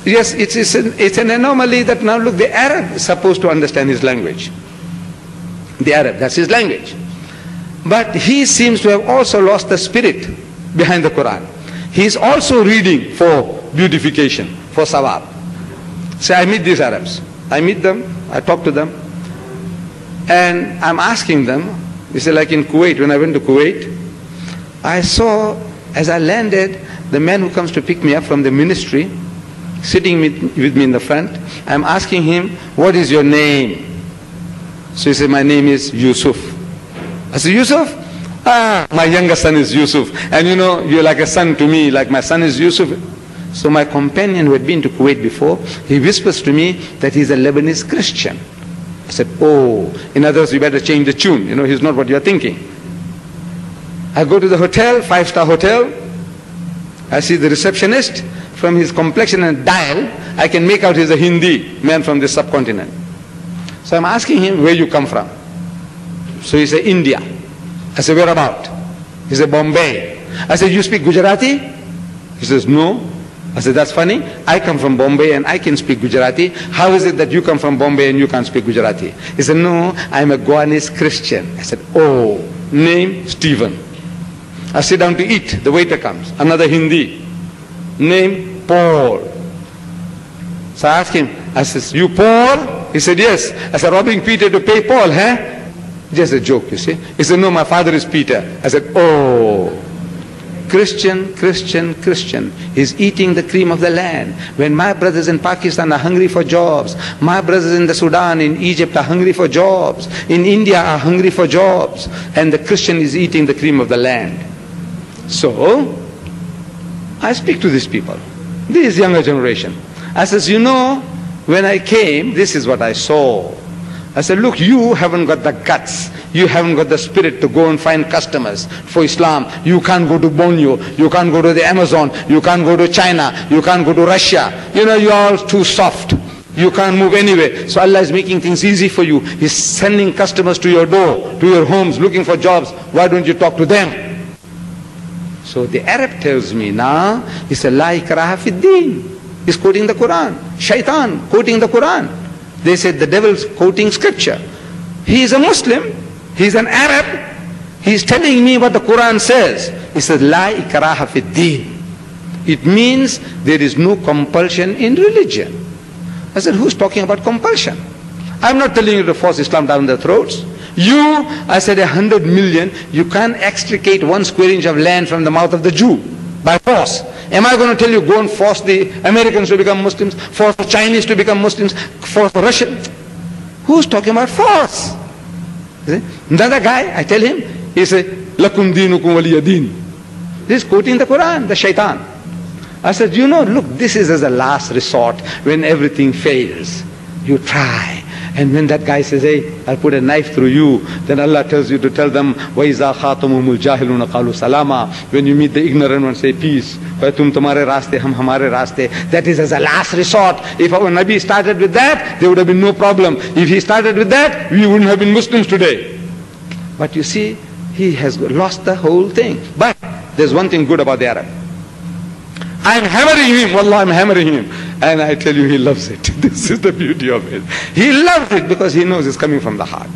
Yes, it's an anomaly that now look, the Arab is supposed to understand his language. The Arab, that's his language. But he seems to have also lost the spirit behind the Quran. He's also reading for beautification, for sawab. So I meet these Arabs. I meet them, I talk to them, and I'm asking them, you see, like in Kuwait, when I went to Kuwait, I saw, as I landed, the man who comes to pick me up from the ministry, sitting with me in the front. I'm asking him, what is your name? So he said, my name is Yusuf. I said, Yusuf? Ah, my younger son is Yusuf. And you know, you're like a son to me, like my son is Yusuf. So my companion who had been to Kuwait before, he whispers to me that he's a Lebanese Christian. I said, oh, in other words, you better change the tune. You know, he's not what you're thinking. I go to the hotel, 5-star hotel. I see the receptionist. From his complexion and dial, I can make out he's a Hindi man from the subcontinent. So I'm asking him, where you come from? So he said, India. I said, where about? He said, Bombay. I said, you speak Gujarati? He says, no. I said, that's funny. I come from Bombay and I can speak Gujarati. How is it that you come from Bombay and you can't speak Gujarati? He said, no, I'm a Goanese Christian. I said, oh, name Stephen. I sit down to eat. The waiter comes. Another Hindi. Name Paul. So I asked him, I said, you Paul? He said, yes. I said, robbing Peter to pay Paul, huh? Just a joke, you see. He said, no, my father is Peter. I said, oh. Christian, Christian, Christian. He's eating the cream of the land. When my brothers in Pakistan are hungry for jobs, my brothers in the Sudan, in Egypt are hungry for jobs, in India are hungry for jobs, and the Christian is eating the cream of the land. So, I speak to these people, this younger generation. I says, you know, when I came, this is what I saw. I said, look, you haven't got the guts. You haven't got the spirit to go and find customers for Islam. You can't go to Borneo. You can't go to the Amazon. You can't go to China. You can't go to Russia. You know, you're all too soft. You can't move anyway. So Allah is making things easy for you. He's sending customers to your door, to your homes, looking for jobs. Why don't you talk to them? So the Arab tells me now, he said, La ikraha fi din. He's quoting the Quran. Shaitan quoting the Quran. They said the devil's quoting scripture. He is a Muslim. He's an Arab. He's telling me what the Quran says. He says, La ikraha fi din. It means there is no compulsion in religion. I said, who's talking about compulsion? I'm not telling you to force Islam down their throats. You, I said, 100 million, you can't extricate 1 square inch of land from the mouth of the Jew by force. Am I going to tell you, go and force the Americans to become Muslims, force the Chinese to become Muslims, force the Russians? Who's talking about force? Another guy, I tell him, he said, Lakum dinukum waliya din. This is quoting the Quran, the Shaitan. I said, you know, look, this is as a last resort when everything fails. You try. And when that guy says, hey, I'll put a knife through you, then Allah tells you to tell them, وَإِذَا خَاطَمُهُمُ الْجَاهِلُونَ قَالُوا سَلَامًا. When you meet the ignorant one, say peace. tum tumhare raaste, hum hamare raaste. That is as a last resort. If our Nabi started with that, there would have been no problem. If he started with that, we wouldn't have been Muslims today. But you see, he has lost the whole thing. But there's one thing good about the Arab. I'm hammering him, wallah, I'm hammering him. And I tell you, he loves it. This is the beauty of it. He loves it because he knows it's coming from the heart.